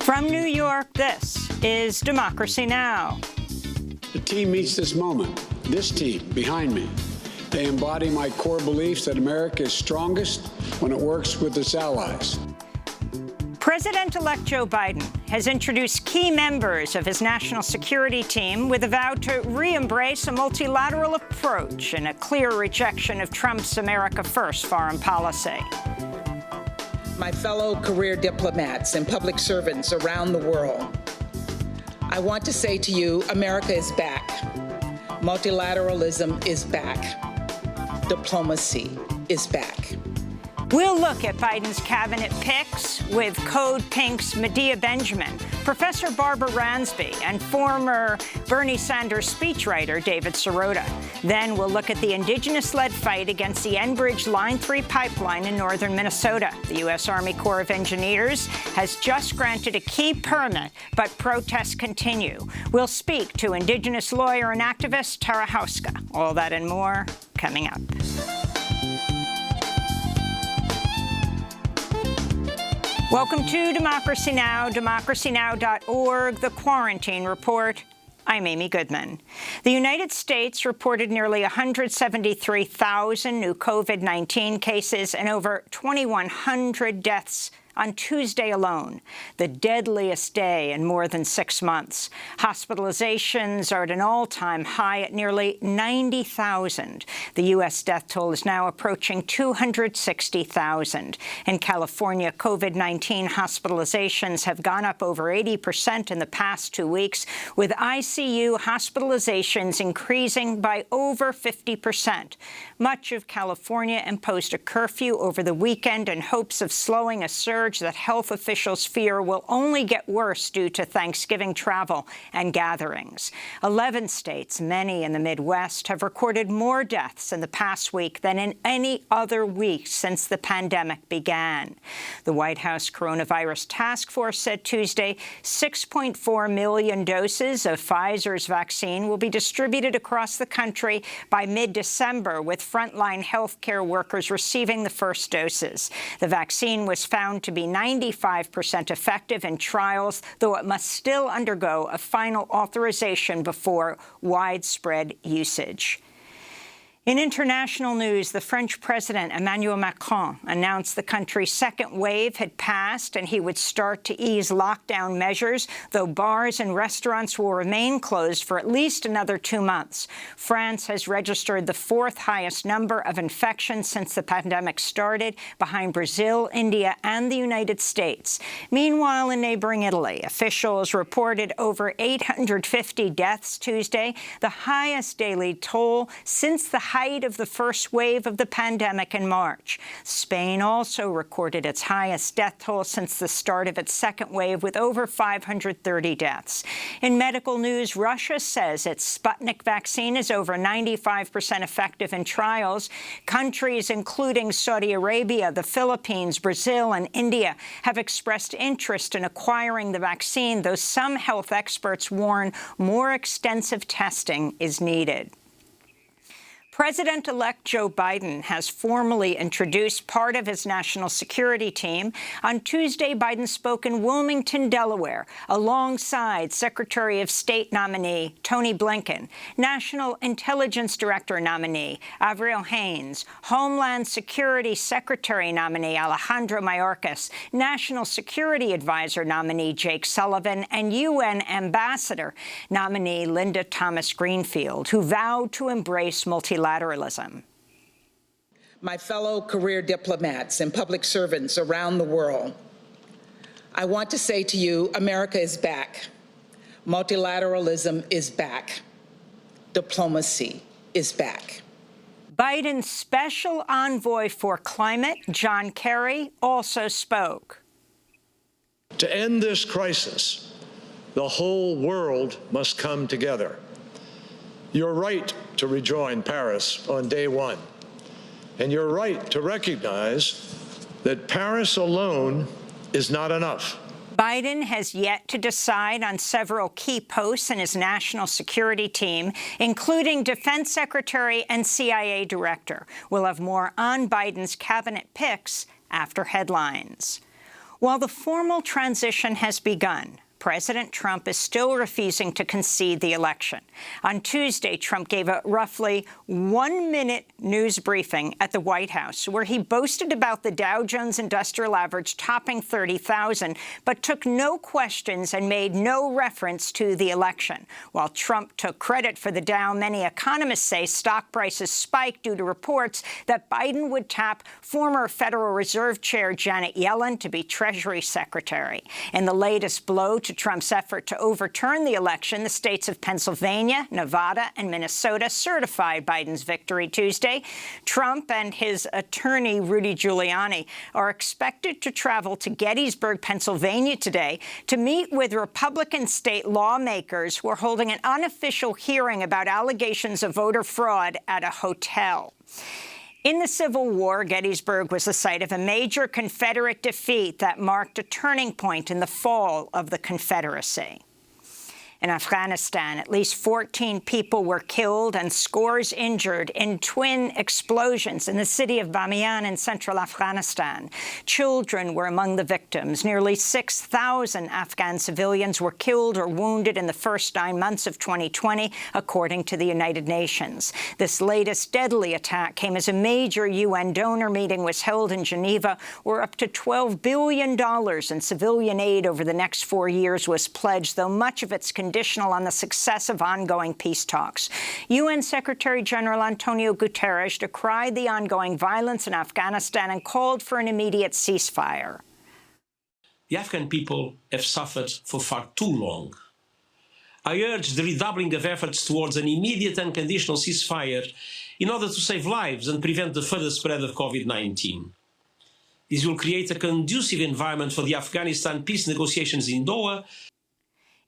From New York, this is Democracy Now! The team meets this moment. This team behind me. They embody my core beliefs that America is strongest when it works with its allies. President-elect Joe Biden has introduced key members of his national security team with a vow to re-embrace a multilateral approach and a clear rejection of Trump's America First foreign policy. My fellow career diplomats and public servants around the world, I want to say to you, America is back. Multilateralism is back. Diplomacy is back. We'll look at Biden's cabinet picks with Code Pink's Medea Benjamin, Professor Barbara Ransby, and former Bernie Sanders speechwriter David Sirota. Then we'll look at the indigenous-led fight against the Enbridge Line 3 pipeline in northern Minnesota. The U.S. Army Corps of Engineers has just granted a key permit, but protests continue. We'll speak to indigenous lawyer and activist Tara Houska. All that and more coming up. Welcome to Democracy Now!, democracynow.org, The Quarantine Report. I'm Amy Goodman. The United States reported nearly 173,000 new COVID-19 cases and over 2,100 deaths on Tuesday alone, the deadliest day in more than 6 months. Hospitalizations are at an all-time high at nearly 90,000. The U.S. death toll is now approaching 260,000. In California, COVID-19 hospitalizations have gone up over 80% in the past 2 weeks, with ICU hospitalizations increasing by over 50%. Much of California imposed a curfew over the weekend in hopes of slowing a surge that health officials fear will only get worse due to Thanksgiving travel and gatherings. 11 states, many in the Midwest, have recorded more deaths in the past week than in any other week since the pandemic began. The White House Coronavirus Task Force said Tuesday 6.4 million doses of Pfizer's vaccine will be distributed across the country by mid-December, with frontline healthcare workers receiving the first doses. The vaccine was found to be 95% effective in trials, though it must still undergo a final authorization before widespread usage. In international news, the French President Emmanuel Macron announced the country's second wave had passed and he would start to ease lockdown measures, though bars and restaurants will remain closed for at least another 2 months. France has registered the 4th highest number of infections since the pandemic started, behind Brazil, India, and the United States. Meanwhile, in neighboring Italy, officials reported over 850 deaths Tuesday, the highest daily toll since the height of the first wave of the pandemic in March. Spain also recorded its highest death toll since the start of its second wave, with over 530 deaths. In medical news, Russia says its Sputnik vaccine is over 95% effective in trials. Countries including Saudi Arabia, the Philippines, Brazil, and India have expressed interest in acquiring the vaccine, though some health experts warn more extensive testing is needed. President-elect Joe Biden has formally introduced part of his national security team. On Tuesday, Biden spoke in Wilmington, Delaware, alongside Secretary of State nominee Tony Blinken, National Intelligence Director nominee Avril Haines, Homeland Security Secretary nominee Alejandro Mayorkas, National Security Advisor nominee Jake Sullivan, and UN Ambassador nominee Linda Thomas-Greenfield, who vowed to embrace multilateralism. My fellow career diplomats and public servants around the world, I want to say to you, America is back. Multilateralism is back. Diplomacy is back. Biden's special envoy for climate, John Kerry, also spoke. To end this crisis, the whole world must come together. You're right to rejoin Paris on day one, and you're right to recognize that Paris alone is not enough. Biden has yet to decide on several key posts in his national security team, including Defense Secretary and CIA Director. We'll have more on Biden's cabinet picks after headlines. While the formal transition has begun, President Trump is still refusing to concede the election. On Tuesday, Trump gave a roughly one-minute news briefing at the White House, where he boasted about the Dow Jones Industrial Average topping 30,000, but took no questions and made no reference to the election. While Trump took credit for the Dow, many economists say stock prices spiked due to reports that Biden would tap former Federal Reserve Chair Janet Yellen to be Treasury Secretary. In the latest blow to Trump's effort to overturn the election, the states of Pennsylvania, Nevada, and Minnesota certified Biden's victory Tuesday. Trump and his attorney, Rudy Giuliani, are expected to travel to Gettysburg, Pennsylvania today to meet with Republican state lawmakers who are holding an unofficial hearing about allegations of voter fraud at a hotel. In the Civil War, Gettysburg was the site of a major Confederate defeat that marked a turning point in the fall of the Confederacy. In Afghanistan, at least 14 people were killed and scores injured in twin explosions in the city of Bamiyan in central Afghanistan. Children were among the victims. Nearly 6,000 Afghan civilians were killed or wounded in the first 9 months of 2020, according to the United Nations. This latest deadly attack came as a major UN donor meeting was held in Geneva, where up to $12 billion in civilian aid over the next 4 years was pledged, though much of its conditional on the success of ongoing peace talks. UN Secretary General Antonio Guterres decried the ongoing violence in Afghanistan and called for an immediate ceasefire. The Afghan people have suffered for far too long. I urge the redoubling of efforts towards an immediate and conditional ceasefire in order to save lives and prevent the further spread of COVID-19. This will create a conducive environment for the Afghanistan peace negotiations in Doha.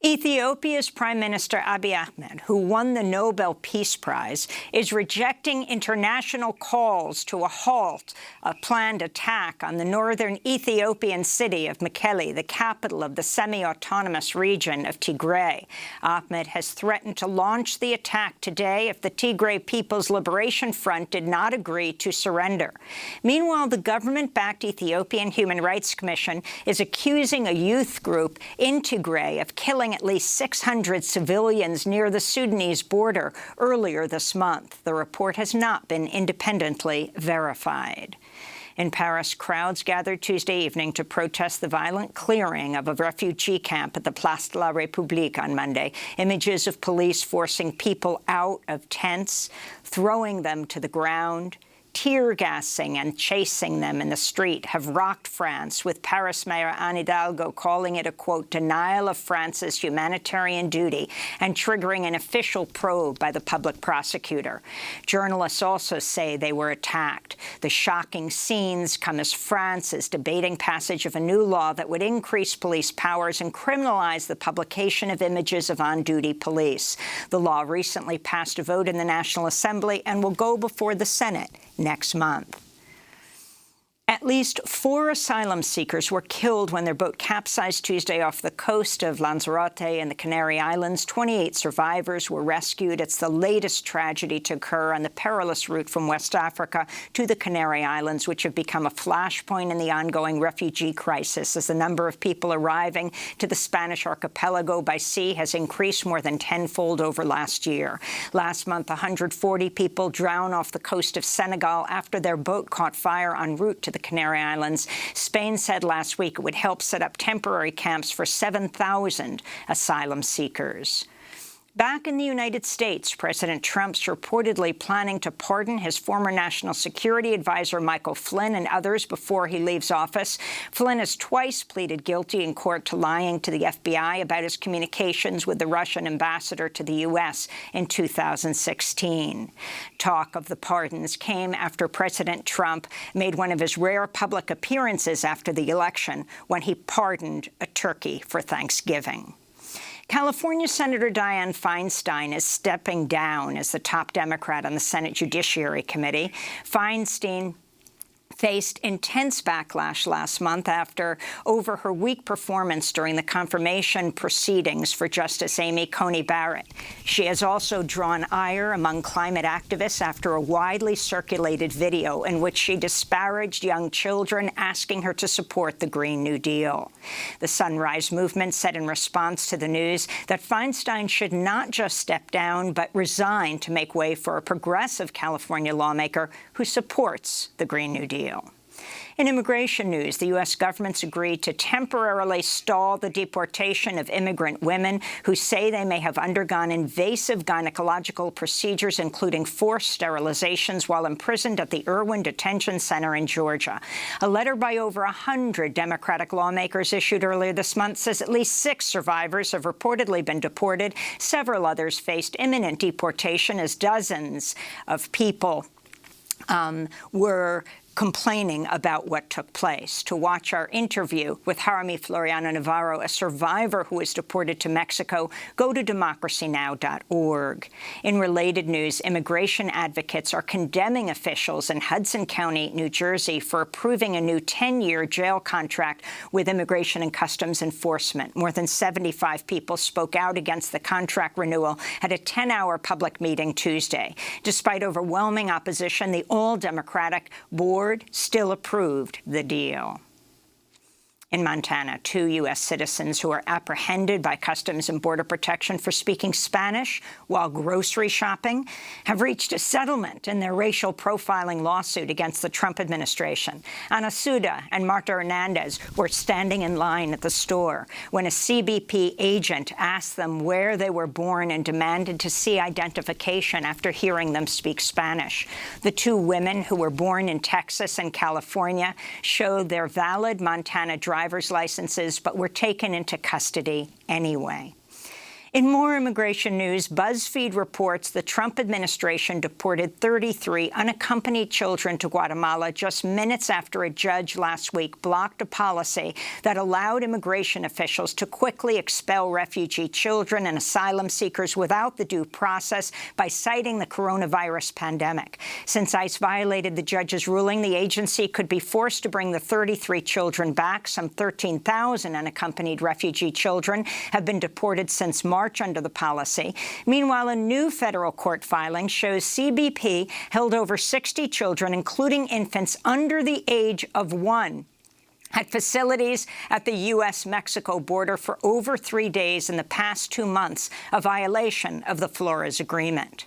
Ethiopia's Prime Minister Abiy Ahmed, who won the Nobel Peace Prize, is rejecting international calls to a halt a planned attack on the northern Ethiopian city of Mekelle, the capital of the semi-autonomous region of Tigray. Ahmed has threatened to launch the attack today if the Tigray People's Liberation Front did not agree to surrender. Meanwhile, the government-backed Ethiopian Human Rights Commission is accusing a youth group in Tigray of killing at least 600 civilians near the Sudanese border earlier this month. The report has not been independently verified. In Paris, crowds gathered Tuesday evening to protest the violent clearing of a refugee camp at the Place de la République on Monday. Images of police forcing people out of tents, throwing them to the ground, tear gassing and chasing them in the street have rocked France, with Paris Mayor Anne Hidalgo calling it a, quote, denial of France's humanitarian duty and triggering an official probe by the public prosecutor. Journalists also say they were attacked. The shocking scenes come as France is debating passage of a new law that would increase police powers and criminalize the publication of images of on-duty police. The law recently passed a vote in the National Assembly and will go before the Senate next month. At least 4 asylum seekers were killed when their boat capsized Tuesday off the coast of Lanzarote in the Canary Islands. 28 survivors were rescued. It's the latest tragedy to occur on the perilous route from West Africa to the Canary Islands, which have become a flashpoint in the ongoing refugee crisis as the number of people arriving to the Spanish archipelago by sea has increased more than tenfold over last year. Last month, 140 people drowned off the coast of Senegal after their boat caught fire en route to the Canary Islands. Spain said last week it would help set up temporary camps for 7,000 asylum seekers. Back in the United States, President Trump's reportedly planning to pardon his former national security advisor Michael Flynn and others before he leaves office. Flynn has twice pleaded guilty in court to lying to the FBI about his communications with the Russian ambassador to the U.S. in 2016. Talk of the pardons came after President Trump made one of his rare public appearances after the election when he pardoned a turkey for Thanksgiving. California Senator Dianne Feinstein is stepping down as the top Democrat on the Senate Judiciary Committee. Feinstein faced intense backlash last month over her weak performance during the confirmation proceedings for Justice Amy Coney Barrett. She has also drawn ire among climate activists after a widely circulated video in which she disparaged young children, asking her to support the Green New Deal. The Sunrise Movement said in response to the news that Feinstein should not just step down, but resign to make way for a progressive California lawmaker who supports the Green New Deal. In immigration news, the U.S. government's agreed to temporarily stall the deportation of immigrant women who say they may have undergone invasive gynecological procedures, including forced sterilizations, while imprisoned at the Irwin Detention Center in Georgia. A letter by over 100 Democratic lawmakers issued earlier this month says at least 6 survivors have reportedly been deported. Several others faced imminent deportation as dozens of people were complaining about what took place. To watch our interview with Jaime Floriano Navarro, a survivor who was deported to Mexico, go to DemocracyNow.org. In related news, immigration advocates are condemning officials in Hudson County, New Jersey, for approving a new 10-year jail contract with Immigration and Customs Enforcement. More than 75 people spoke out against the contract renewal at a 10-hour public meeting Tuesday. Despite overwhelming opposition, the all-Democratic board still approved the deal. In Montana, 2 U.S. citizens who are apprehended by Customs and Border Protection for speaking Spanish while grocery shopping have reached a settlement in their racial profiling lawsuit against the Trump administration. Ana Suda and Marta Hernandez were standing in line at the store when a CBP agent asked them where they were born and demanded to see identification after hearing them speak Spanish. The 2 women, who were born in Texas and California, showed their valid Montana driver's licenses, but were taken into custody anyway. In more immigration news, BuzzFeed reports the Trump administration deported 33 unaccompanied children to Guatemala just minutes after a judge last week blocked a policy that allowed immigration officials to quickly expel refugee children and asylum seekers without the due process by citing the coronavirus pandemic. Since ICE violated the judge's ruling, the agency could be forced to bring the 33 children back. Some 13,000 unaccompanied refugee children have been deported since March under the policy. Meanwhile, a new federal court filing shows CBP held over 60 children, including infants under the age of 1, at facilities at the U.S.-Mexico border for over 3 days in the past 2 months, a violation of the Flores Agreement.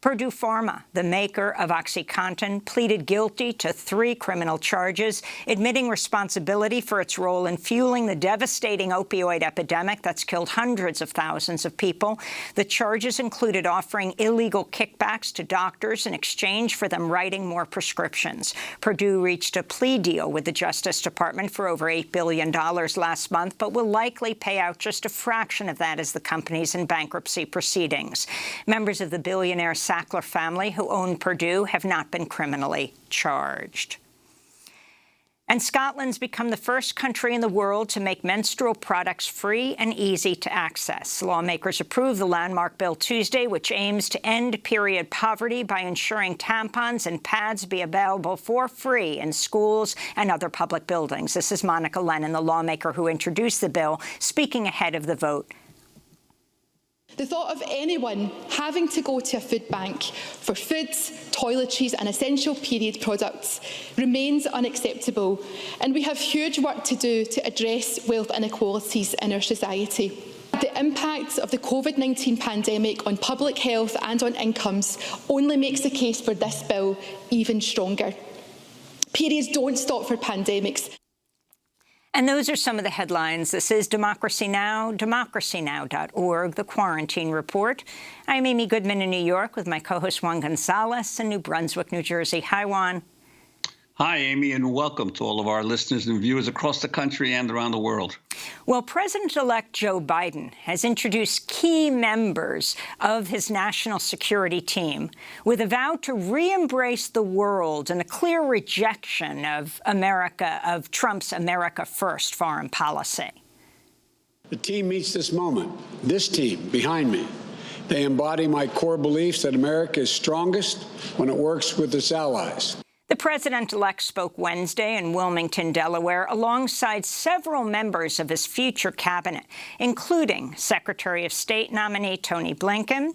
Purdue Pharma, the maker of OxyContin, pleaded guilty to 3 criminal charges, admitting responsibility for its role in fueling the devastating opioid epidemic that's killed hundreds of thousands of people. The charges included offering illegal kickbacks to doctors in exchange for them writing more prescriptions. Purdue reached a plea deal with the Justice Department for over $8 billion last month, but will likely pay out just a fraction of that as the company's in bankruptcy proceedings. Members of the billionaire Sackler family, who own Purdue, have not been criminally charged. And Scotland's become the first country in the world to make menstrual products free and easy to access. Lawmakers approved the landmark bill Tuesday, which aims to end period poverty by ensuring tampons and pads be available for free in schools and other public buildings. This is Monica Lennon, the lawmaker who introduced the bill, speaking ahead of the vote. The thought of anyone having to go to a food bank for foods, toiletries and essential period products remains unacceptable, and we have huge work to do to address wealth inequalities in our society. The impact of the COVID-19 pandemic on public health and on incomes only makes the case for this bill even stronger. Periods don't stop for pandemics. And those are some of the headlines. This is Democracy Now!, DemocracyNow.org, The Quarantine Report. I'm Amy Goodman in New York with my co-host Juan Gonzalez in New Brunswick, New Jersey. Hi, Juan. Hi, Amy, and welcome to all of our listeners and viewers across the country and around the world. Well, President-elect Joe Biden has introduced key members of his national security team with a vow to re-embrace the world and a clear rejection of Trump's America First foreign policy. The team meets this moment. This team behind me. They embody my core beliefs that America is strongest when it works with its allies. The The president-elect spoke Wednesday in Wilmington, Delaware, alongside several members of his future cabinet, including Secretary of State nominee Tony Blinken,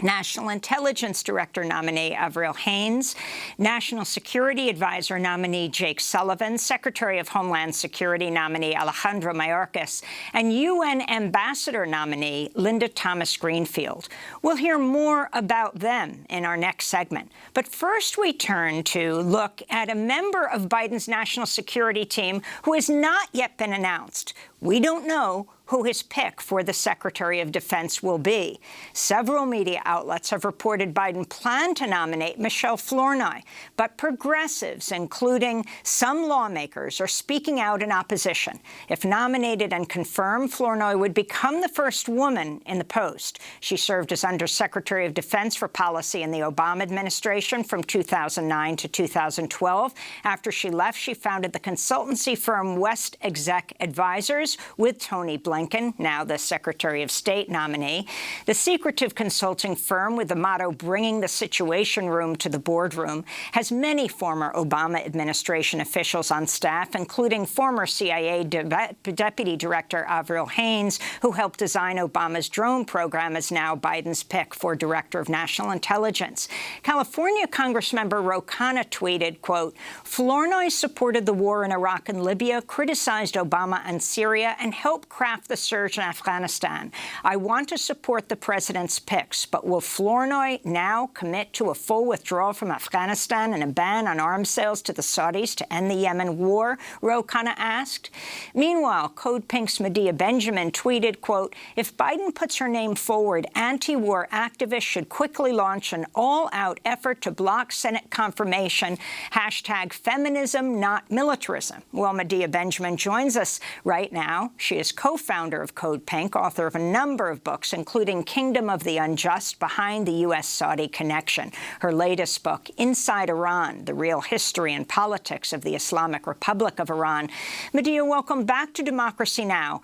National Intelligence Director nominee Avril Haines, National Security Advisor nominee Jake Sullivan, Secretary of Homeland Security nominee Alejandro Mayorkas, and UN Ambassador nominee Linda Thomas-Greenfield. We'll hear more about them in our next segment. But first we turn to look at a member of Biden's national security team who has not yet been announced. We don't know who his pick for the Secretary of Defense will be. Several media outlets have reported Biden planned to nominate Michelle Flournoy, but progressives, including some lawmakers, are speaking out in opposition. If nominated and confirmed, Flournoy would become the first woman in the post. She served as Undersecretary of Defense for Policy in the Obama administration from 2009 to 2012. After she left, she founded the consultancy firm West Exec Advisors with Tony Blinken, now the Secretary of State nominee. The secretive consulting firm with the motto, "Bringing the Situation Room to the Boardroom," has many former Obama administration officials on staff, including former CIA Deputy Director Avril Haines, who helped design Obama's drone program, is now Biden's pick for Director of National Intelligence. California Congressmember Ro Khanna tweeted, quote, "Flournoy supported the war in Iraq and Libya, criticized Obama and Syria, and helped craft the surge in Afghanistan. I want to support the president's picks, but will Flournoy now commit to a full withdrawal from Afghanistan and a ban on arms sales to the Saudis to end the Yemen war?" Ro Khanna asked. Meanwhile, Code Pink's Medea Benjamin tweeted, quote, "If Biden puts her name forward, anti-war activists should quickly launch an all-out effort to block Senate confirmation, #feminism, not militarism." Well, Medea Benjamin joins us right now. She is co-founder of Code Pink, author of a number of books, including Kingdom of the Unjust, Behind the U.S.-Saudi Connection. Her latest book, Inside Iran, The Real History and Politics of the Islamic Republic of Iran. Medea, welcome back to Democracy Now!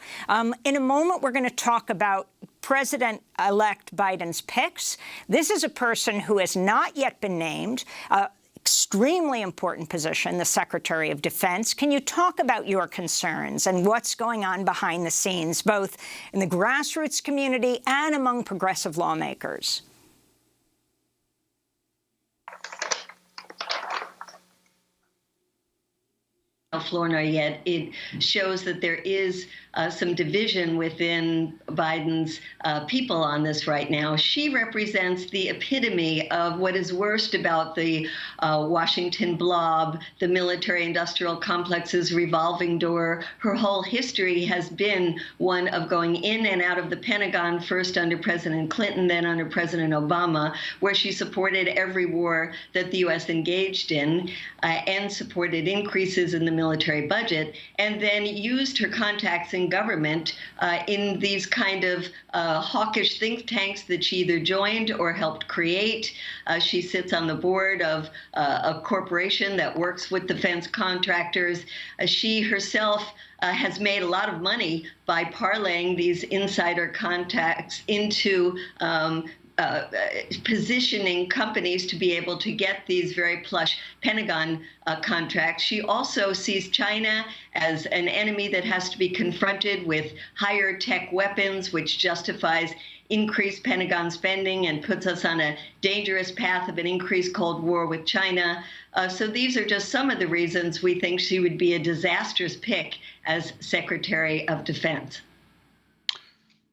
In a moment, we're going to talk about President-elect Biden's picks. This is a person who has not yet been named. Extremely important position, the Secretary of Defense. Can you talk about your concerns and what's going on behind the scenes, both in the grassroots community and among progressive lawmakers? Flournoy yet, it shows that there is some division within Biden's people on this right now. She represents the epitome of what is worst about the Washington blob, the military-industrial complex's revolving door. Her whole history has been one of going in and out of the Pentagon, first under President Clinton, then under President Obama, where she supported every war that the U.S. engaged in and supported increases in the military budget, and then used her contacts in government in these kind of hawkish think tanks that she either joined or helped create. She sits on the board of a corporation that works with defense contractors. She herself has made a lot of money by parlaying these insider contacts into positioning companies to be able to get these very plush Pentagon contracts. She also sees China as an enemy that has to be confronted with higher tech weapons, which justifies increased Pentagon spending and puts us on a dangerous path of an increased Cold War with China. So these are just some of the reasons we think she would be a disastrous pick as Secretary of Defense.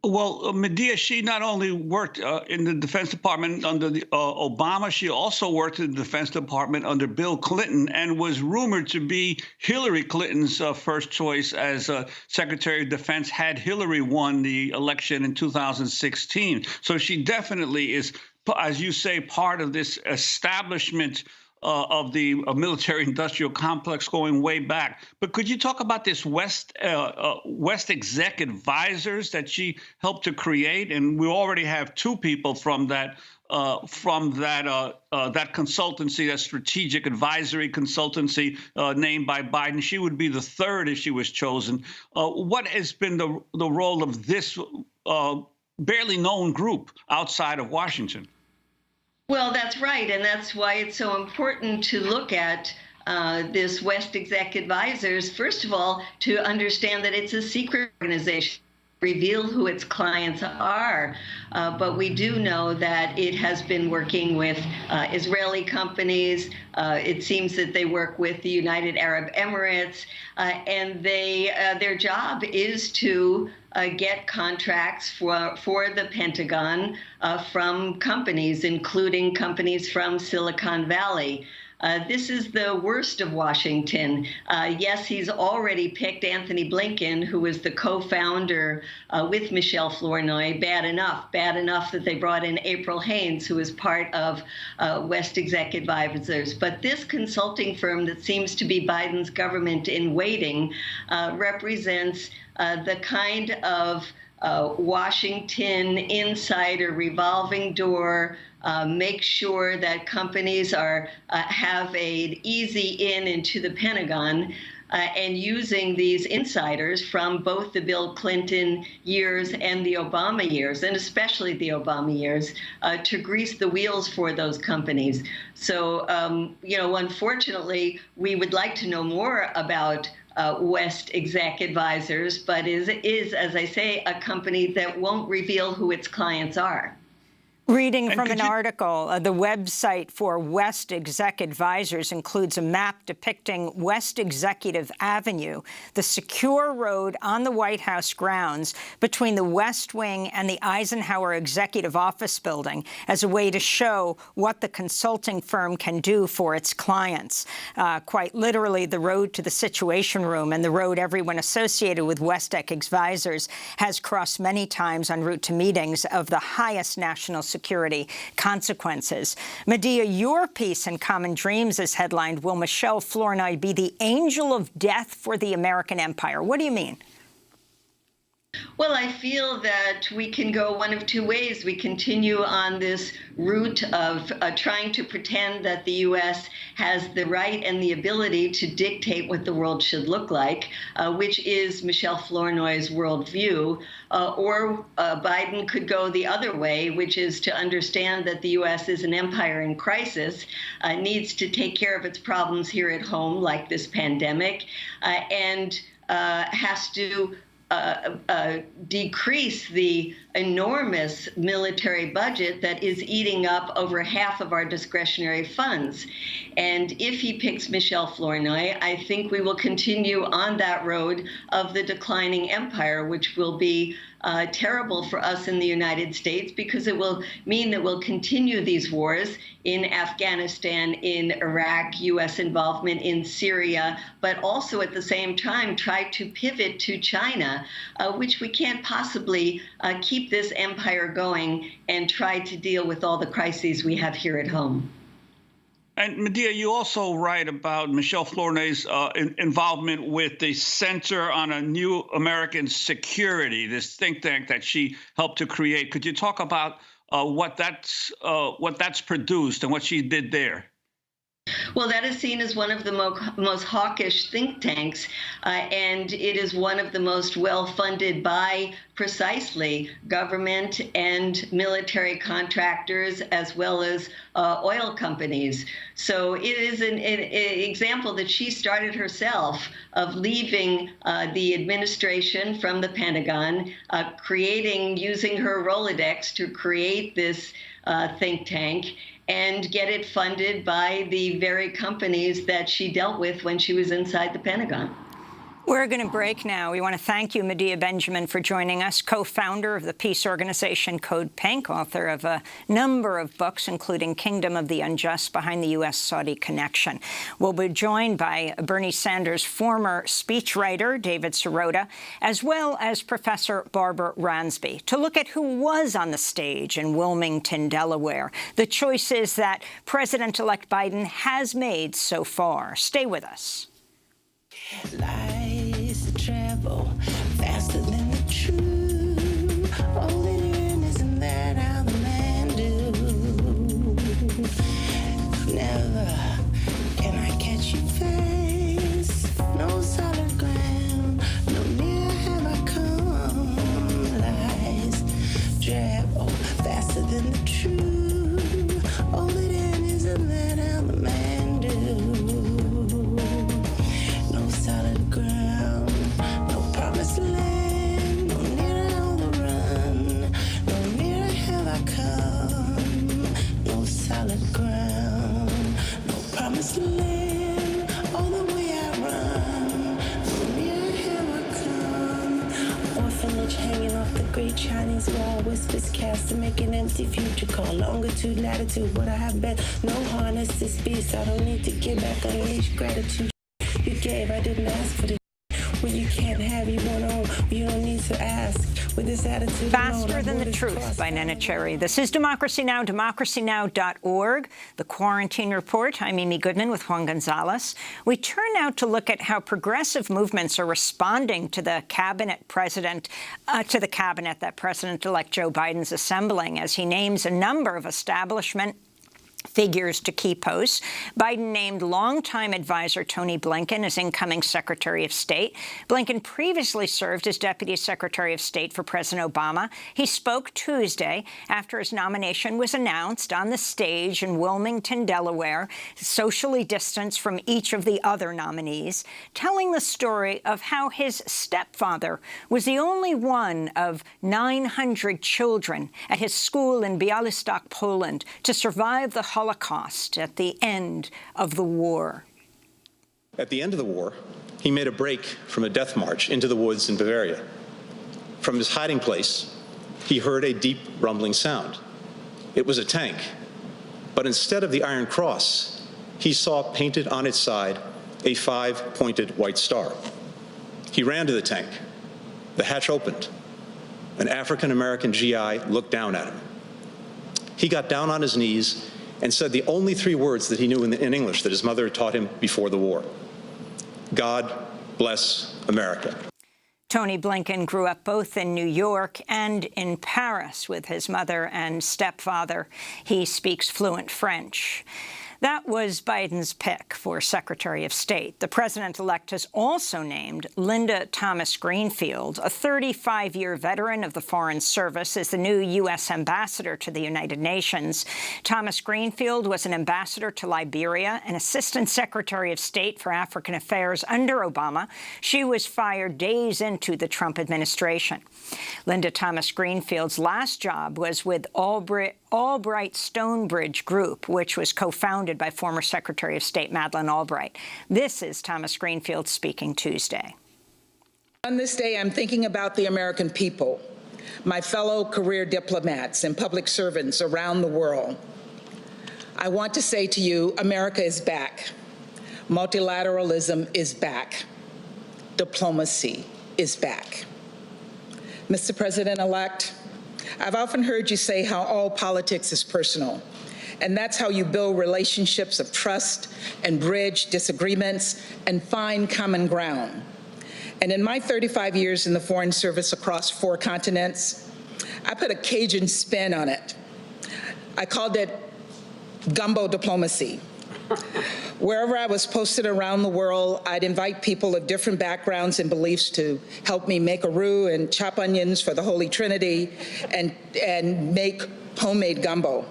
Well, Medea, she not only worked in the Defense Department under Obama, she also worked in the Defense Department under Bill Clinton and was rumored to be Hillary Clinton's first choice as Secretary of Defense had Hillary won the election in 2016. So she definitely is, as you say, part of this establishment of the military-industrial complex going way back. But could you talk about this West Exec Advisors that she helped to create? And we already have two people from that consultancy, that strategic advisory consultancy named by Biden. She would be the third if she was chosen. What has been the role of this barely known group outside of Washington? Well, that's right, and that's why it's so important to look at this West Exec Advisors, first of all, to understand that it's a secret organization, reveal who its clients are. But we do know that it has been working with Israeli companies. It seems that they work with the United Arab Emirates, and their job is to get contracts for the Pentagon from companies, including companies from Silicon Valley. This is the worst of Washington. Yes, he's already picked Anthony Blinken, who was the co-founder with Michelle Flournoy. Bad enough that they brought in April Haynes, who is part of West Exec Advisors. But this consulting firm that seems to be Biden's government in waiting represents the kind of Washington insider revolving door, make sure that companies have an easy in into the Pentagon, and using these insiders from both the Bill Clinton years and the Obama years, and especially the Obama years, to grease the wheels for those companies. So, unfortunately, we would like to know more about West Exec Advisors, but is, as I say, a company that won't reveal who its clients are. Reading from an article, the website for West Exec Advisors includes a map depicting West Executive Avenue, the secure road on the White House grounds between the West Wing and the Eisenhower Executive Office Building, as a way to show what the consulting firm can do for its clients. Quite literally, the road to the Situation Room and the road everyone associated with West Exec Advisors has crossed many times en route to meetings of the highest national security consequences. Medea, your piece in Common Dreams is headlined, "Will Michelle Flournoy be the angel of death for the American empire?" What do you mean? Well, I feel that we can go one of two ways. We continue on this route of trying to pretend that the U.S. has the right and the ability to dictate what the world should look like, which is Michelle Flournoy's worldview. Or Biden could go the other way, which is to understand that the U.S. is an empire in crisis, needs to take care of its problems here at home, like this pandemic, and has to decrease the enormous military budget that is eating up over half of our discretionary funds. And if he picks Michelle Flournoy, I think we will continue on that road of the declining empire, which will be terrible for us in the United States, because it will mean that we'll continue these wars in Afghanistan, in Iraq, U.S. involvement in Syria, but also at the same time try to pivot to China, which we can't possibly keep this empire going and try to deal with all the crises we have here at home. And Medea, you also write about Michelle Flournoy's involvement with the Center on a New American Security, this think tank that she helped to create. Could you talk about what that's produced and what she did there? Well, that is seen as one of the most hawkish think tanks, and it is one of the most well-funded by precisely government and military contractors, as well as oil companies. So it is an example that she started herself of leaving the administration from the Pentagon, using her Rolodex to create this think tank, and get it funded by the very companies that she dealt with when she was inside the Pentagon. We're going to break now. We want to thank you, Medea Benjamin, for joining us, co-founder of the peace organization Code Pink, author of a number of books, including Kingdom of the Unjust, Behind the U.S.-Saudi Connection. We'll be joined by Bernie Sanders' former speechwriter, David Sirota, as well as Professor Barbara Ransby, to look at who was on the stage in Wilmington, Delaware, the choices that President-elect Biden has made so far. Stay with us. Lies to travel faster than the truth. All they learn isn't that how the man do. Never can I catch your face. No solid ground, no near have I come. Lies travel faster than the truth. promised land. All the way I run, from here, here I come. Orphanage hanging off the great Chinese wall. Whispers cast to make an empty future call. Longitude, latitude, what I have been. No harness this beast. I don't need to give back. Unleash gratitude. You gave, I didn't ask for the. What you can't have, you won't own. You don't need to ask. With this attitude Faster Than the Truth by Nena Cherry. This is Democracy Now!, DemocracyNow.org. The Quarantine Report. I'm Amy Goodman with Juan Gonzalez. We turn now to look at how progressive movements are responding to the cabinet that President-elect Joe Biden's assembling as he names a number of establishment figures to key posts. Biden named longtime advisor Tony Blinken as incoming Secretary of State. Blinken previously served as Deputy Secretary of State for President Obama. He spoke Tuesday after his nomination was announced on the stage in Wilmington, Delaware, socially distanced from each of the other nominees, telling the story of how his stepfather was the only one of 900 children at his school in Białystok, Poland, to survive the Holocaust at the end of the war. At the end of the war, he made a break from a death march into the woods in Bavaria. From his hiding place, he heard a deep rumbling sound. It was a tank, but instead of the Iron Cross, he saw painted on its side a 5-pointed white star. He ran to the tank. The hatch opened. An African-American GI looked down at him. He got down on his knees and said the only 3 words that he knew in English that his mother had taught him before the war: God bless America. Tony Blinken grew up both in New York and in Paris with his mother and stepfather. He speaks fluent French. That was Biden's pick for Secretary of State. The president-elect has also named Linda Thomas Greenfield, a 35-year veteran of the Foreign Service, as the new U.S. ambassador to the United Nations. Thomas Greenfield was an ambassador to Liberia, an assistant secretary of state for African affairs under Obama. She was fired days into the Trump administration. Linda Thomas Greenfield's last job was with Albright Stonebridge Group, which was co-founded by former Secretary of State Madeleine Albright. This is Thomas Greenfield speaking Tuesday. On this day, I'm thinking about the American people, my fellow career diplomats and public servants around the world. I want to say to you, America is back. Multilateralism is back. Diplomacy is back. Mr. President-elect, I've often heard you say how all politics is personal, and that's how you build relationships of trust and bridge disagreements and find common ground. And in my 35 years in the Foreign Service across 4 continents, I put a Cajun spin on it. I called it gumbo diplomacy. Wherever I was posted around the world, I'd invite people of different backgrounds and beliefs to help me make a roux and chop onions for the Holy Trinity and make homemade gumbo.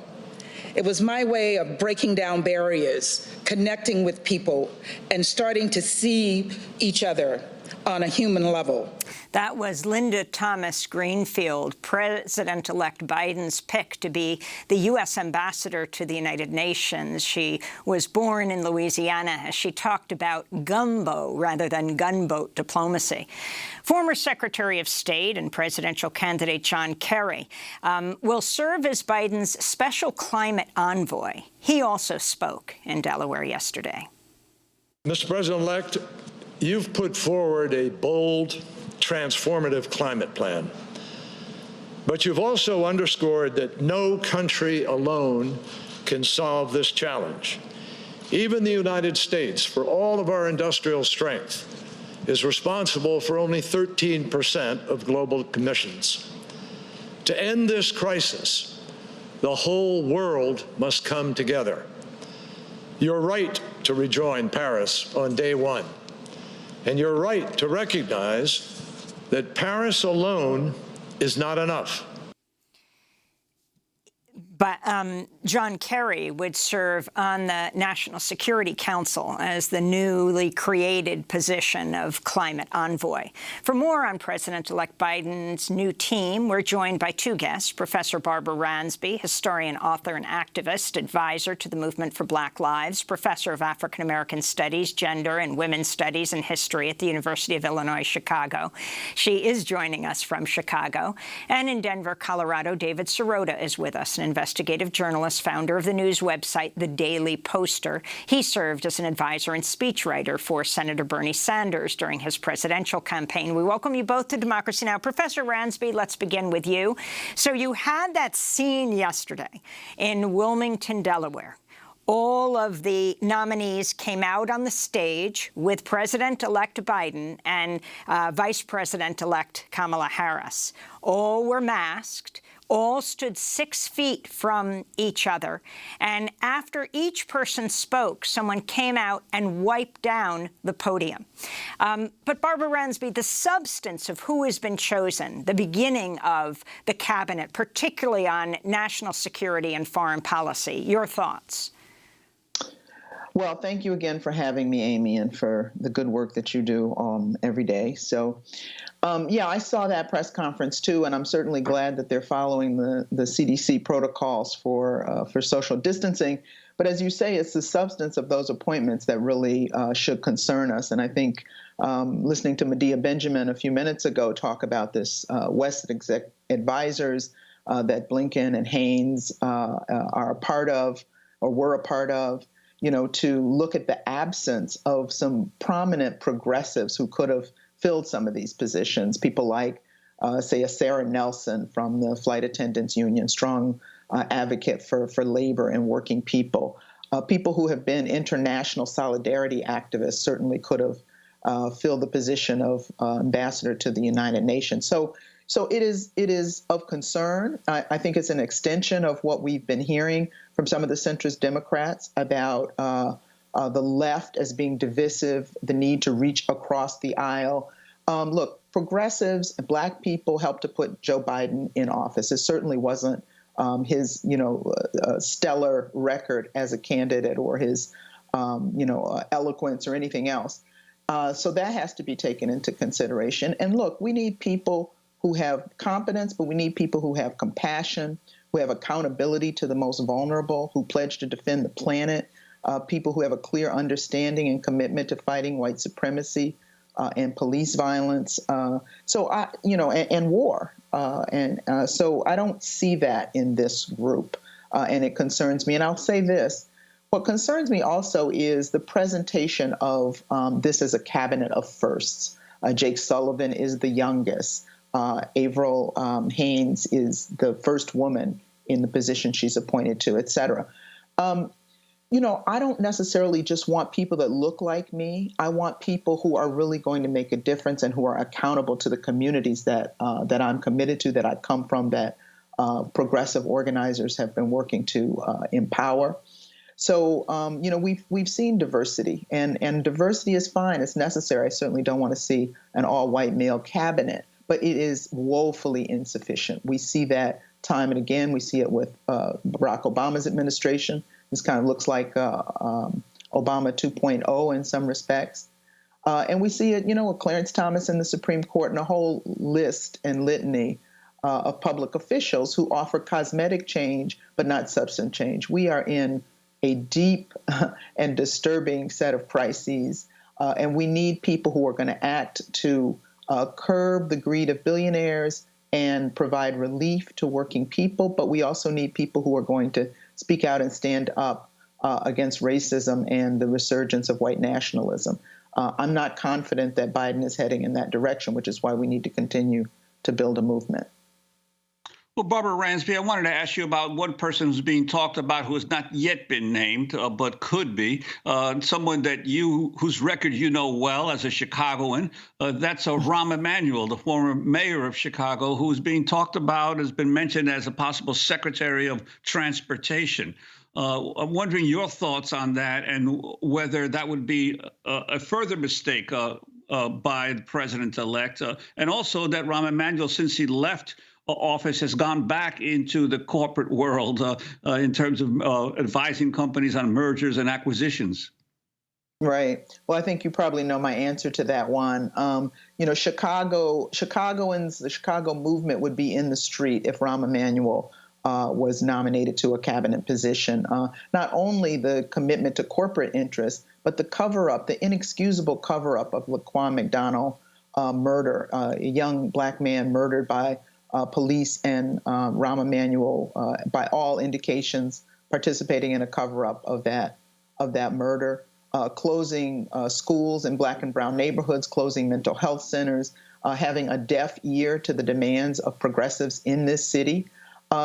It was my way of breaking down barriers, connecting with people, and starting to see each other on a human level. That was Linda Thomas Greenfield, President-elect Biden's pick to be the U.S. ambassador to the United Nations. She was born in Louisiana as she talked about gumbo rather than gunboat diplomacy. Former Secretary of State and presidential candidate John Kerry will serve as Biden's special climate envoy. He also spoke in Delaware yesterday. Mr. President-elect, you've put forward a bold, transformative climate plan. But you've also underscored that no country alone can solve this challenge. Even the United States, for all of our industrial strength, is responsible for only 13% of global emissions. To end this crisis, the whole world must come together. You're right to rejoin Paris on day 1. And you're right to recognize that Paris alone is not enough. But John Kerry would serve on the National Security Council as the newly created position of climate envoy. For more on President-elect Biden's new team, we're joined by two guests, Professor Barbara Ransby, historian, author, and activist, advisor to the Movement for Black Lives, professor of African American Studies, Gender and Women's Studies and History at the University of Illinois, Chicago. She is joining us from Chicago. And in Denver, Colorado, David Sirota is with us, an investigative journalist, founder of the news website The Daily Poster. He served as an advisor and speechwriter for Senator Bernie Sanders during his presidential campaign. We welcome you both to Democracy Now! Professor Ransby, let's begin with you. So you had that scene yesterday in Wilmington, Delaware. All of the nominees came out on the stage with President-elect Biden and Vice President-elect Kamala Harris. All were masked. All stood 6 feet from each other. And after each person spoke, someone came out and wiped down the podium. But Barbara Ransby, the substance of who has been chosen, the beginning of the cabinet, particularly on national security and foreign policy, your thoughts? Well, thank you again for having me, Amy, and for the good work that you do every day. So, yeah, I saw that press conference, too, and I'm certainly glad that they're following the CDC protocols for social distancing. But as you say, it's the substance of those appointments that really should concern us. And I think listening to Medea Benjamin a few minutes ago talk about this West exec advisors that Blinken and Haynes are a part of or were a part of, you know, to look at the absence of some prominent progressives who could have filled some of these positions, people like, say, a Sarah Nelson from the Flight Attendants Union, strong advocate for labor and working people. People who have been international solidarity activists certainly could have filled the position of ambassador to the United Nations. So it is of concern. I think it's an extension of what we've been hearing from some of the centrist Democrats about the left as being divisive, the need to reach across the aisle. Look, progressives and Black people helped to put Joe Biden in office. It certainly wasn't his, stellar record as a candidate or his, eloquence or anything else. So that has to be taken into consideration. And look, we need people who have competence, but we need people who have compassion, who have accountability to the most vulnerable, who pledge to defend the planet, people who have a clear understanding and commitment to fighting white supremacy and police violence. And war. So I don't see that in this group, and it concerns me. And I'll say this. What concerns me also is the presentation of this as a cabinet of firsts. Jake Sullivan is the youngest. Avril Haines is the first woman in the position she's appointed to, et cetera. I don't necessarily just want people that look like me. I want people who are really going to make a difference and who are accountable to the communities that I'm committed to, that I come from, that progressive organizers have been working to empower. So, we've seen diversity, and diversity is fine. It's necessary. I certainly don't want to see an all-white male cabinet, but it is woefully insufficient. We see that time and again. We see it with Barack Obama's administration. This kind of looks like Obama 2.0 in some respects. And we see it, with Clarence Thomas in the Supreme Court and a whole list and litany of public officials who offer cosmetic change, but not substantive change. We are in a deep and disturbing set of crises, and we need people who are going to act to curb the greed of billionaires and provide relief to working people. But we also need people who are going to speak out and stand up against racism and the resurgence of white nationalism. I'm not confident that Biden is heading in that direction, which is why we need to continue to build a movement. Well, Barbara Ransby, I wanted to ask you about one person who's being talked about who has not yet been named, but could be, someone whose record you know well as a Chicagoan. That's Rahm Emanuel, the former mayor of Chicago, who is being talked about, has been mentioned as a possible Secretary of Transportation. I'm wondering your thoughts on that and whether that would be a further mistake by the president-elect, and also that Rahm Emanuel, since he left office has gone back into the corporate world in terms of advising companies on mergers and acquisitions. Right. Well, I think you probably know my answer to that one. Chicagoans, the Chicago movement would be in the street if Rahm Emanuel was nominated to a cabinet position. Not only the commitment to corporate interests, but the cover-up, the inexcusable cover-up of Laquan McDonald murder, a young black man murdered by police, and Rahm Emanuel, by all indications, participating in a cover-up of that murder. Closing schools in black and brown neighborhoods, closing mental health centers, having a deaf ear to the demands of progressives in this city.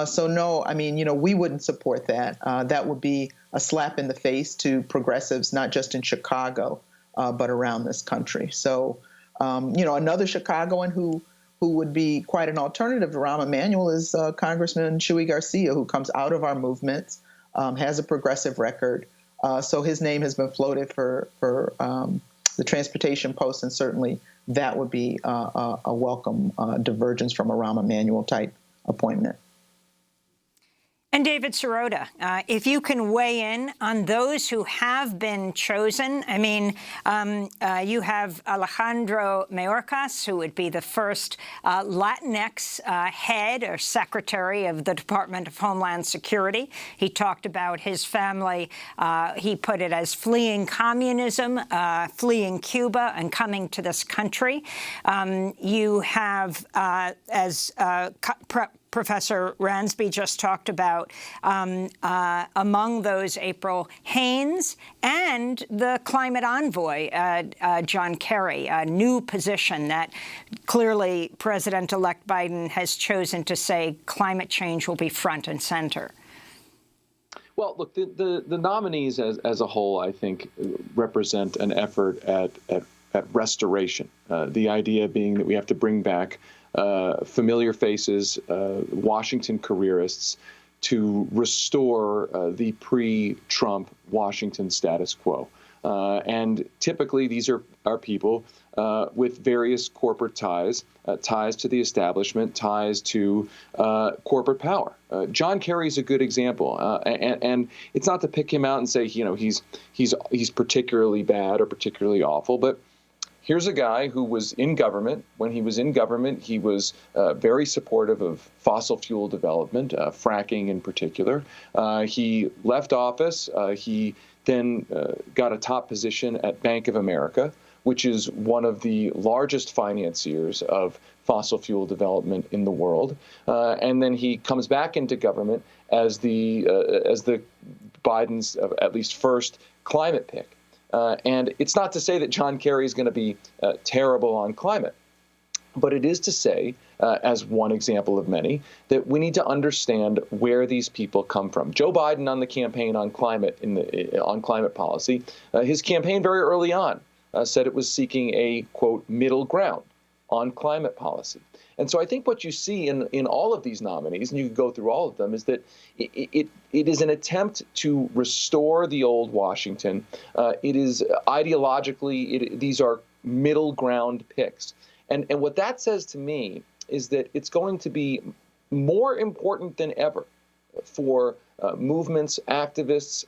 So no, I mean, we wouldn't support that. That would be a slap in the face to progressives, not just in Chicago, but around this country. So, another Chicagoan who would be quite an alternative to Rahm Emanuel is Congressman Chuy Garcia, who comes out of our movements, has a progressive record. So his name has been floated for the transportation post, and certainly that would be a welcome divergence from a Rahm Emanuel type appointment. And David Sirota, if you can weigh in on those who have been chosen. I mean, you have Alejandro Mayorkas, who would be the first Latinx head or secretary of the Department of Homeland Security. He talked about his family, he put it as fleeing communism, fleeing Cuba, and coming to this country. You have, Professor Ransby just talked about, among those, April Haynes and the climate envoy, John Kerry, a new position that clearly President-elect Biden has chosen to say climate change will be front and center. Well, look, the nominees as a whole, I think, represent an effort at restoration. The idea being that we have to bring back familiar faces, Washington careerists, to restore the pre-Trump Washington status quo. And typically these are people with various corporate ties, ties to the establishment, ties to corporate power. John Kerry is a good example, and it's not to pick him out and say, he's particularly bad or particularly awful, but here's a guy who was in government. When he was in government, he was very supportive of fossil fuel development, fracking in particular. He left office. He then got a top position at Bank of America, which is one of the largest financiers of fossil fuel development in the world. And then he comes back into government as the Biden's at least first climate pick. And it's not to say that John Kerry is going to be terrible on climate, but it is to say, as one example of many, that we need to understand where these people come from. Joe Biden on the campaign on climate on climate policy, his campaign very early on said it was seeking a, quote, middle ground on climate policy. And so I think what you see in all of these nominees, and you can go through all of them, is that it is an attempt to restore the old Washington. It is ideologically, these are middle ground picks. And what that says to me is that it's going to be more important than ever for movements, activists,